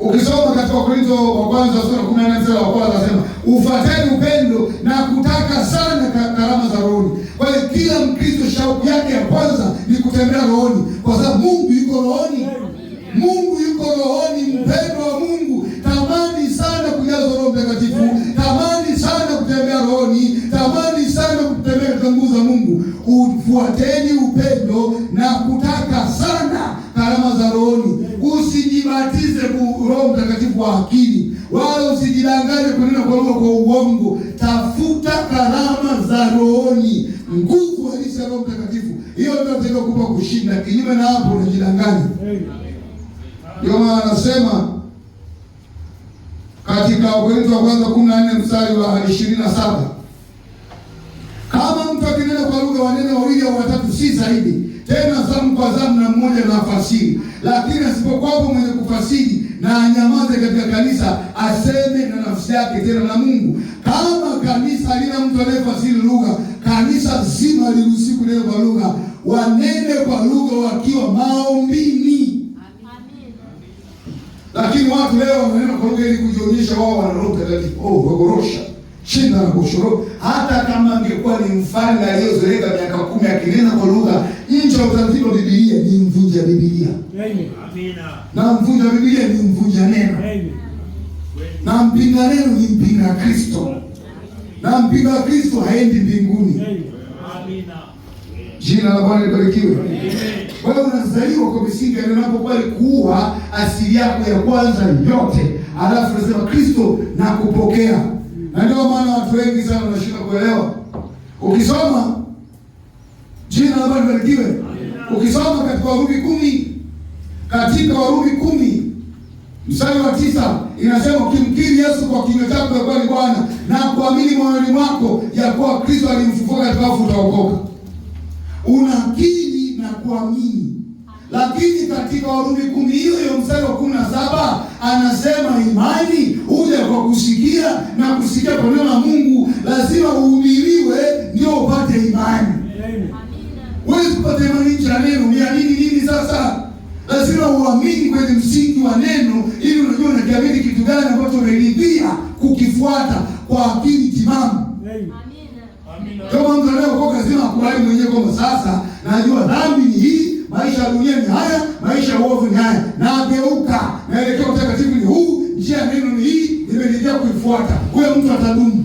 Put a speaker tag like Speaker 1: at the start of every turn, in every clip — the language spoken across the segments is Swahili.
Speaker 1: Ukisoma katika Wakorintho wa kwanza sura 14 mstari wa kwanza anasema ufuateni upendo na kutaka sana karama za rohoni. Kwa hiyo kila Mkristo shauku yake ya kwanza ni kutembea rohoni, kwa sababu Mungu yuko rohoni. Mungu yuko rohoni. Mpendo wa Mungu, tamani sana kujaza Roho Mtakatifu, tamani sana kutembea rohoni, tamani sana kutembea katika nguvu za Mungu. Ufuateni upendo na kutaka sana karama za rohoni. Usijibatize Roho Mtakatifu kwa akili, wala usijidanganye kunena kwa lugha kwa uongo. Tafuta karama za rohoni, nguvu halisi ya Roho Mtakatifu. Hiyo ndio itakayokupa kushinda. Kinyume na hapo unajidanganya. Ndio maana anasema katika Wakorintho wa kwanza 14 mstari wa 27, kama mtu akinena kwa lugha wanene wawili au watatu si zaidi, tena zamu kwa zamu na mmoja na afasiri. Lakini asipokuwapo mwenye kufasiri na anyamaze katika kanisa, aseme na nafsi yake tena na Mungu. Kama kanisa halina mtu anayefasiri lugha, kanisa zima liruhusiwi kunena kwa lugha. Wanene kwa lugha wakiwa maombini. Lakini watu leo wananena kwa lugha ili kujionyesha wao wana Roho Mtakatifu. Gogorosha shinda na kushoro. Hata kama angekuwa ni mfalme aliyezoeleka miaka 10 akinena kwa lugha nje ya utaratibu wa Biblia, ni mvunja Biblia. Amina. Na mvunja Biblia ni mvunja neno. Na mpinga neno ni mpinga Kristo. Na mpinga Kristo haendi mbinguni. Amina. Jina la Bwana libarikiwe. Wewe unazaliwa kwa misingi ya neno. Unapokubali kuua asili yako ya kwanza yote, alafu unasema Kristo na kupokea. Na ndio maana watu wengi sana wanashindwa kuelewa. Ukisoma, jina la Bwana libarikiwe. Ukisoma katika Warumi 10, katika Warumi 10 mstari wa 9 inasema ukimkiri Yesu kwa kinywa chako ya kuwa ni Bwana na kuamini moyoni mwako ya kuwa Kristo alimfufua katika wafu, utaokoka. Unakiri na kuamini. Lakini katika Warumi 10 hiyo mstari wa 17 anasema imani huja kwa kusikia na kusikia kwa neno la Mungu. Lazima uhubiriwe ndio upate imani. Wewe upate imani nje ya neno, umeamini nini sasa? Lazima uamini kwenye msingi wa neno ili unajua unakiamini kitu gani ambacho umeridhia kukifuata kwa akili timamu. Kama mtu anayeokoka lazima akubali mwenyewe kwamba sasa najua dhambi ni hii, maisha ya dunia ni haya, maisha ya uovu ni haya, na ageuka, naelekea utakatifu ni huu, njia ya neno ni hii, nimeridhia kuifuata. Huyo mtu atadumu.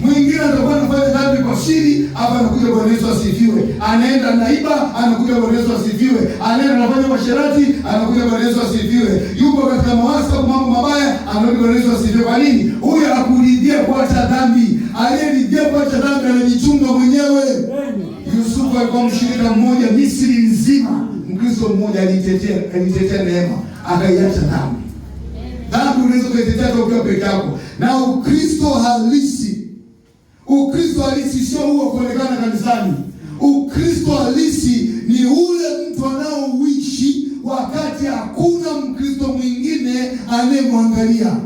Speaker 1: Mwingine atakuwa anafanya dhambi kwa siri, hapa anakuja Bwana Yesu asifiwe. Anaenda naiba, anakuja Bwana Yesu asifiwe. Anaenda anafanya masharati, anakuja Bwana Yesu asifiwe. Yuko katika mawazo kwa mambo mabaya, anakuja Bwana Yesu asifiwe. Kwa nini? Huyo hakuridhia kuacha dhambi. Aliyeridhia kuacha dhambi anajichunga mwenyewe. Yusufu alikuwa mshirika mmoja Misri nzima. Mkristo mmoja alitetea neema, akaiacha dhambi. Dhambi unaweza kuitetea ukiwa peke yako. Na Ukristo halisi, Ukristo halisi sio huo kuonekana kanisani. Ukristo halisi ni ule mtu anaoishi wakati hakuna Mkristo mwingine anayemwangalia.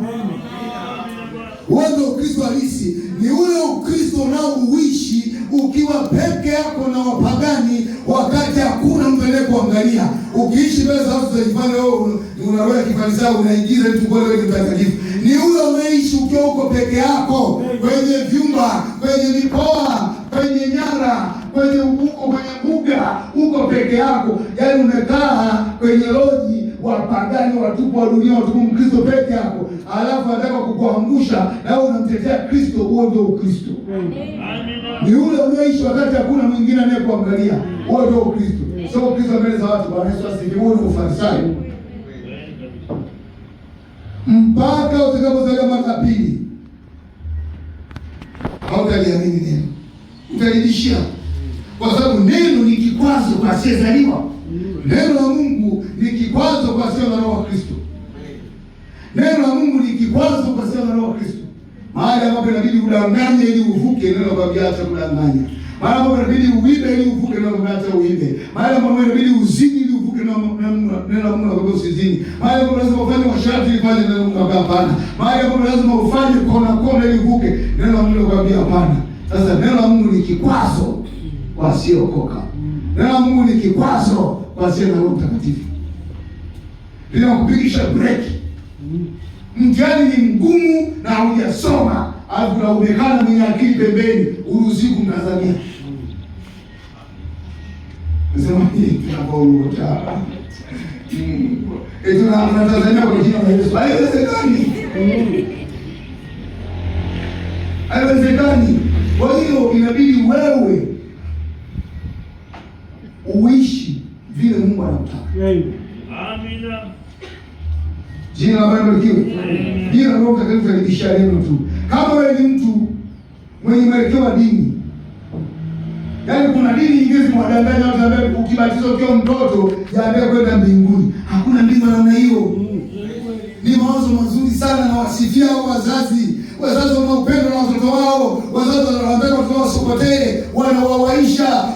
Speaker 1: Wewe Ukristo halisi ni ule Ukristo unaoishi ukiwa peke yako na wapagani wakati hakuna mtu anayekuangalia. Ukiishi mbele za watu unajifanya wewe una roho ya kifarisayo, unaigiza mtu kwa wewe ni mtakatifu. Ni ule unaishi ukiwa uko peke yako kwenye vyumba, kwenye mikoa, kwenye nyara, kwenye uko kwenye mbuga, uko peke yako. Yaani umekaa kwenye loji wapagani watupu wa dunia, watupu Mkristo peke yako. Alafu anataka kukuangusha na wewe unamtetea Kristo. Huo ndio Ukristo. Ni ule unaishi wakati hakuna mwingine anayekuangalia. Huo ndio Ukristo. Sio Ukristo mbele za watu. Bwana Yesu asifiwe. Huo ndio Ufarisayo. Mpaka utakapozaliwa mara pili hautaliamini neno, utalibishia, kwa sababu neno ni kikwazo kwa asiyezaliwa. Neno la Mungu ni kikwazo kwa asio na roho wa Kristo. Neno la Mungu ni kikwazo kwa asio na roho wa Kristo. Mahali ambapo inabidi udanganye ili uvuke, neno la acha kudanganya. Mahali ambapo inabidi uibe ili uvuke, neno la acha uibe. Mahali ambapo inabidi uzini ili uvuke, neno la Mungu la usizini. Mahali ambapo lazima ufanye masharti ili ufanye, neno la Mungu hapana. Mahali ambapo lazima ufanye kona ili uvuke, neno la Mungu hapana. Sasa neno la Mungu ni kikwazo kwa asiokoka. Neno la Mungu ni kikwazo kwa asio na Roho Mtakatifu. Bila kupigisha break. Mtihani ni mgumu na hujasoma, alafu unaonekana mwenye akili pembeni, uruziku Mtanzania. Nasema hii tunaporuta. Tuna Tanzania kwa jina la Yesu. Haiwezekani. Haiwezekani. Kwa hiyo inabidi wewe uishi vile Mungu anataka.
Speaker 2: Amina.
Speaker 1: Jina la Bwana likiwe. Jina la Roho Mtakatifu alibisha neno tu. Kama wewe ni mtu mwenye mwelekeo wa dini, yaani kuna dini nyingine zimwadanganya watu ambao ukibatizwa ukiwa mtoto yaambia kwenda mbinguni. Hakuna mbingu namna hiyo. Ni mawazo mazuri sana na wasifia hao wazazi. Wazazi wana upendo na watoto wao. Wazazi wanawaambia watoto wao wasipotee,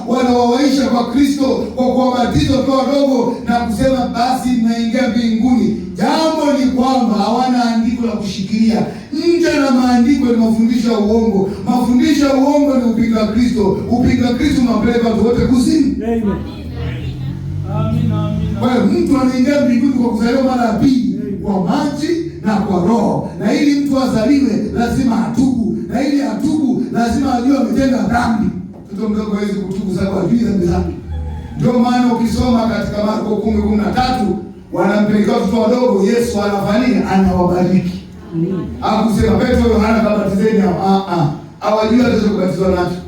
Speaker 1: wanawawaisha kwa Kristo kwa kuwabatiza wakiwa wadogo na kusema basi mnaingia mbinguni. Jambo ni kwamba hawana andiko la kushikilia. Nje na maandiko ni mafundisho ya uongo. Mafundisho ya uongo ni upinga Kristo. Upinga Kristo unapeleka watu wote kuzimu.
Speaker 2: Amen. Amina.
Speaker 1: Kwa hiyo mtu anaingia mbinguni kwa kuzaliwa mara ya pili kwa maji na kwa Roho. Na ili mtu azaliwe lazima atubu. Na ili atubu lazima ajue ametenda dhambi. Mtoto mdogo hawezi kutubu sababu hajui dhambi. Ndio maana ukisoma katika Marko 10:13 wanampelekea watoto wadogo, Yesu anafanya anawabariki. Hakusema Petro Yohana kabatizeni hawajui hata kubatizwa nacho.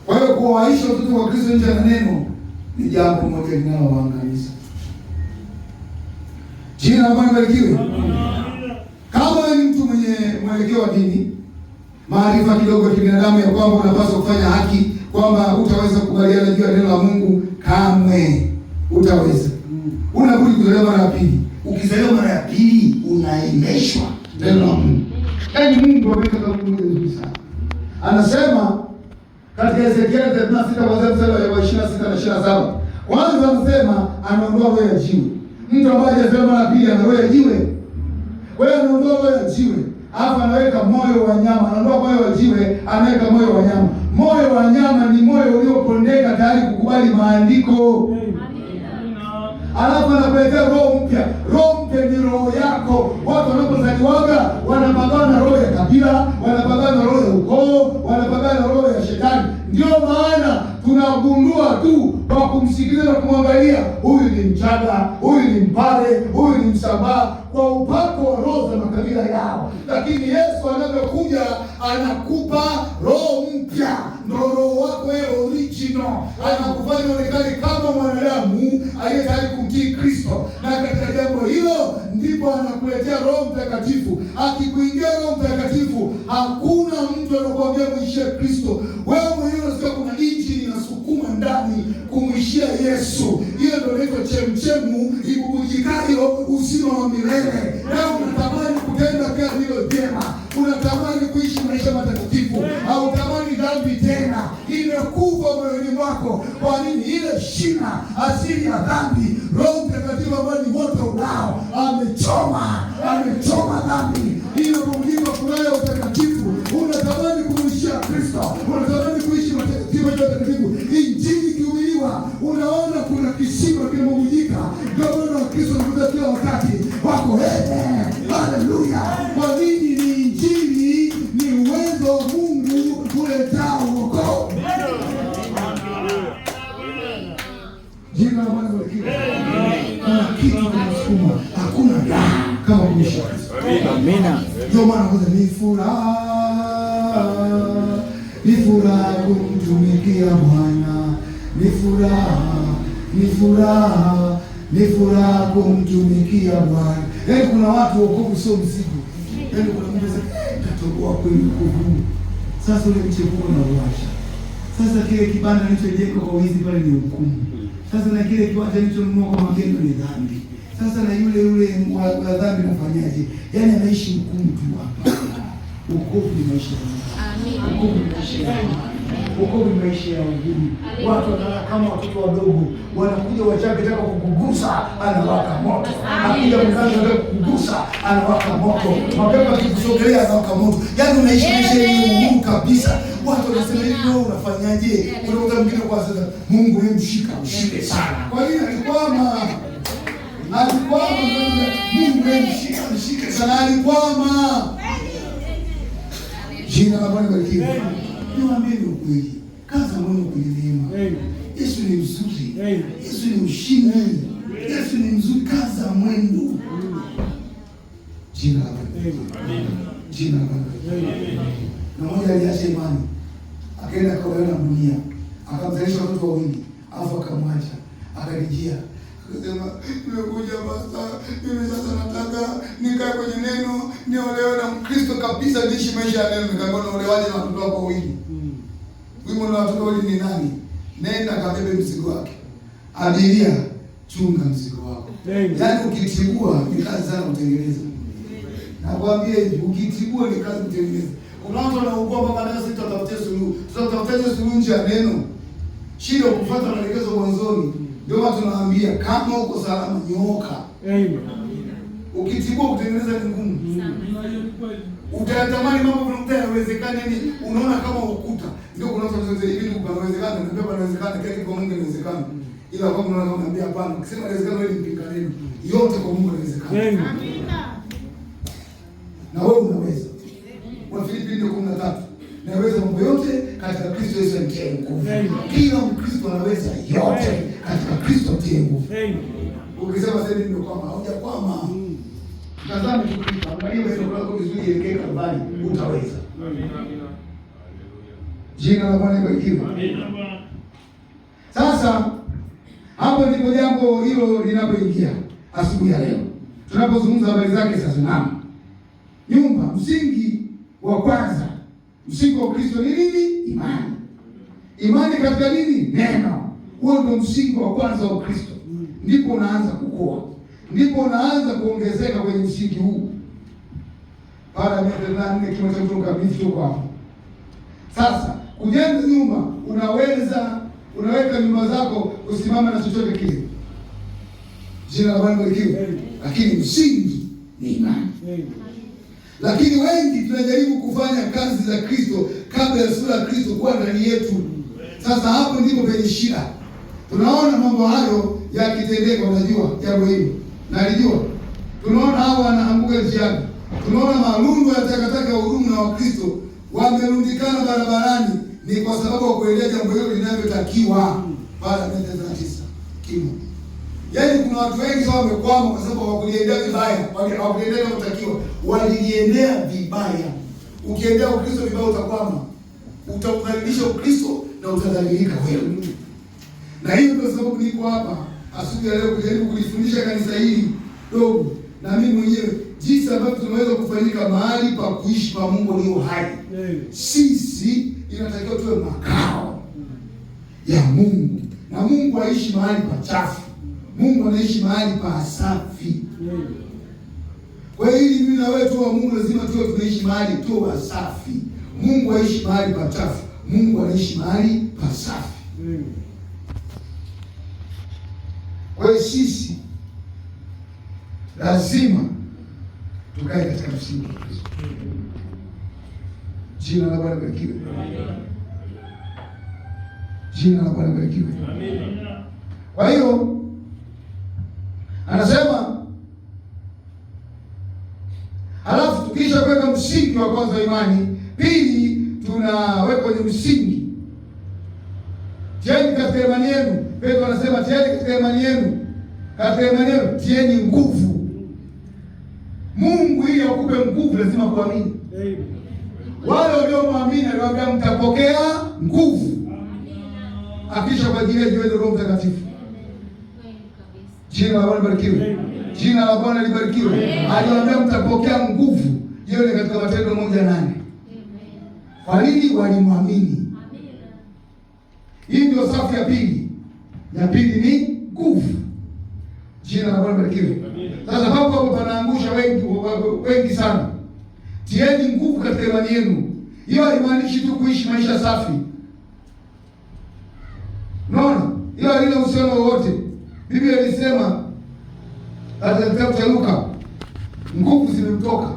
Speaker 1: Kwa hiyo kuwaisha watoto wa Kristo nje na neno ni jambo moja linalowaangamiza. Jina la Bwana libarikiwe. Kama ni mtu mwenye mwelekeo wa dini, maarifa kidogo ya kibinadamu ya kwamba unapaswa kufanya haki, kwamba utaweza kukubaliana juu ya neno la Mungu, kamwe utaweza. Unabudi kuzaliwa mara ya pili. Ukizaliwa mara ya pili unaemeshwa neno la Mungu. Yaani Mungu ameweka kanuni nzuri sana. Anasema katika Ezekiel 36 kuanzia mstari wa 26 na 27. Kwanza anasema anaondoa roho ya jiwe. Mtu ambaye hajazaliwa mara ya pili ana roho ya jiwe. Kwa hiyo anaondoa roho ya jiwe. Hapa anaweka moyo wa nyama. Anaondoa moyo wa jiwe, anaweka moyo wa nyama. Moyo wa nyama ni moyo uliopondeka tayari kukubali maandiko. Alafu anakuletea roho mpya. Roho mpya ni roho yako. Watu wanapozaliwaga wanapagana na roho ya kabila, wanapagana na roho ya ukoo, wanapagana na roho ya shetani. Ndio maana tunagundua tu kwa kumsikiliza na kumwangalia, huyu ni Mchaga, huyu ni Mpare, huyu ni Msambaa, kwa upako wa roho za makabila yao. Lakini Yesu anapokuja anakupa roho mpya, ndio roho wako wewe original. Anakufanya onekane kama mwanadamu aliye tayari kumtii Kristo. Na katika jambo hilo ndipo anakuletea Roho Mtakatifu. Akikuingia Roho Mtakatifu, hakuna mtu anakuambia muishie Kristo. Wewe mwenyewe unasikia kuna injili inasukuma ndani kumwishia Yesu. Hiyo ndio inaitwa chemchemu ibubujikayo uzima wa milele. Leo unatamani kutenda kazi hilo jema. Unatamani kuishi maisha matakatifu. Hautamani dhambi tena. Imekufa moyoni mwako. Kwa nini? Ile shina asili ya dhambi, Roho Mtakatifu ambaye ni moto unao, amechoma dhambi. Hiyo kumjinga furaha ya utakatifu. Unatamani kumwishia Kristo. Unatamani kuishi matakatifu. Injili kihubiriwa, unaona kuna kisima kinamwagika. Ndio maana Kristo anakuja kila wakati. Wako haleluya. Kwa nini? Ni injili, ni uwezo wa Mungu kuletao wokovu. Jina la Bwana libarikiwe. Kuna kitu kinasukuma, hakuna raha kama kuishi Kristo.
Speaker 2: Amina.
Speaker 1: Ndio maana kwanza ni furaha kumtumikia Bwana. Ni furaha kumtumikia Bwana. Yaani kuna watu wokovu sio mzigo. Yaani kuna mtu anasema tatoboa kweli wokovu. Sasa ule mchepuko na uacha. Sasa kile kibanda nilichojenga kwa wizi pale ni hukumu. Sasa na kile kiwanja nilichonunua kwa magendo ni dhambi. Sasa na yule wa dhambi nafanyaje? Yaani anaishi hukumu tu hapa. Wokovu ni maisha. Amen. Wokovu ni maisha. Wokovu ni maisha ya uhuru. Watu kama watoto wadogo wanakuja wachache taka kukugusa, anawaka moto. Akija mkazi anataka kukugusa, anawaka moto. Mapepo yakikusogelea anawaka moto. Yaani unaishi maisha yenye uhuru kabisa. Watu wanasema hivi, wewe unafanyaje? Unakuta mwingine kwa sasa Mungu yeye mshike sana. Kwa nini? Alikwama. alikwama. Mungu mshike sana, alikwama. Jina la Bwana libarikiwe. Niwaambie ukweli, kaza moyo kwenye neema. Yesu ni mzuri, Yesu ni ushindi, Yesu ni mzuri. Kaza mwendo. Jina la Bwana, jina la Bwana. Na mmoja aliacha imani, akaenda kaolewa na dunia, akamzalisha watoto wawili, afu akamwacha, akarejea akasema, nimekuja basta, mimi sasa nataka nikae kwenye neno, niolewe na Mkristo kabisa, niishi maisha ya neno. Nikamwambia, unaolewaje na watoto wako wawili? Wimo na watoto wawili ni nani? Nenda kabebe mzigo wake. Abiria, chunga mzigo wako. Yaani ukitibua ni kazi sana kutengeneza. Nakwambia hivi, ukitibua ni kazi kutengeneza. Kuna watu wanaogopa mpaka leo sisi tutatafutia suluhu. Tutatafutia suluhu nje ya neno. Shida kufuata maelekezo mwanzoni. Ndio watu tunawaambia kama uko salama nyooka. Ukitibua kutengeneza ni ngumu. Utayatamani mambo vile hayawezekani, yani unaona kama ukuta. Ndio kuna watu wanasema hivi ndio kunawezekana, na ndio kunawezekana, kile kwa Mungu inawezekana. Ila kwa Mungu anakuambia hapana, ukisema inawezekana wewe mpinga neno. Yote kwa Mungu inawezekana. Amina. Na wewe unaweza. Kwa Filipi 4:13. Naweza mambo yote katika Kristo Yesu anitie nguvu. Kila Mkristo anaweza yote katika Kristo anitie nguvu. Ukisema sasa ndio kwamba haujakwama. Tazama tu Kristo, angalia wewe lako vizuri, elekea Kalvari, utaweza. Amina. Jina la Bwana libarikiwe. Amina. Sasa hapo ndipo jambo hilo linapoingia asubuhi ya leo. Tunapozungumza habari zake sasa, naam. Nyumba, msingi wa kwanza. Msingi wa Kristo ni nini? Imani. Imani katika nini? Neno. Huo ndio msingi wa kwanza wa Kristo. Ndipo unaanza kukua. Ndipo unaanza kuongezeka kwenye msingi huu. Baada ya miaka 4 kimo cha mtu mkamilifu tuko hapo. Sasa, kujenga nyumba, unaweka nyumba zako kusimama na chochote kile. Jina la Bwana libarikiwe. Lakini msingi ni imani. Lakini wengi tunajaribu kufanya kazi za Kristo kabla ya sura ya Kristo kuwa ndani yetu. Sasa hapo ndipo penye shida. Tunaona mambo hayo yakitendeka, unajua jambo hilo. Nalijua. Tunaona hao wanaanguka njiani. Tunaona malundo ya takataka ya huduma na Wakristo wamerundikana barabarani, ni kwa sababu ya kuelea jambo hilo linavyotakiwa. Baada ya 19 kimo. Yaani kuna watu wengi wao wamekwama kwa sababu hawakuliendea vibaya, hawakuliendea kutakiwa, waliendea vibaya. Ukiendea Ukristo vibaya utakwama. Utaudhalilisha Ukristo na utadhalilika wewe. Na hiyo ndio sababu niko hapa asubuhi ya leo kujaribu kulifundisha kanisa hili dogo na mimi mwenyewe jinsi ambavyo tunaweza kufanyika mahali pa kuishi pa Mungu aliye hai. Sisi inatakiwa tuwe makao ya Mungu. Na Mungu haishi mahali pachafu. Mungu anaishi mahali pa safi. Kwa hiyo ili mimi na wewe tu wa Mungu lazima tuwe tunaishi mahali tu pa safi. Mungu haishi mahali pachafu. Mungu anaishi mahali pa safi. Kwa hiyo sisi lazima tukae katika msingi wa Kristo. Jina la Bwana libarikiwe. Jina la Bwana libarikiwe. Kwa hiyo anasema, halafu tukisha kuweka msingi wa kwanza imani, pili tunaweka kwenye msingi. Tieni katika imani yenu. Petro anasema tieni katika imani yenu. Katika imani yenu tieni nguvu. Mungu ili akupe nguvu lazima kuamini. Wale waliomwamini aliwaambia mtapokea nguvu. Akisha kwa ajili ya Roho Mtakatifu. Jina la Bwana libarikiwe. Jina la Bwana libarikiwe. Aliwaambia mtapokea nguvu. Hiyo ni katika Matendo 1:8. Kwa nini? Walimwamini. Hii ndio safu ya pili. Ya pili ni nguvu. Jina la Bwana libarikiwe. Sasa hapo panaangusha wengi sana. Tieni nguvu katika imani yenu. Hiyo haimaanishi tu kuishi maisha safi. Unaona? Hiyo halina uhusiano wowote. Biblia ilisema katika kitabu cha Luka, nguvu zimemtoka.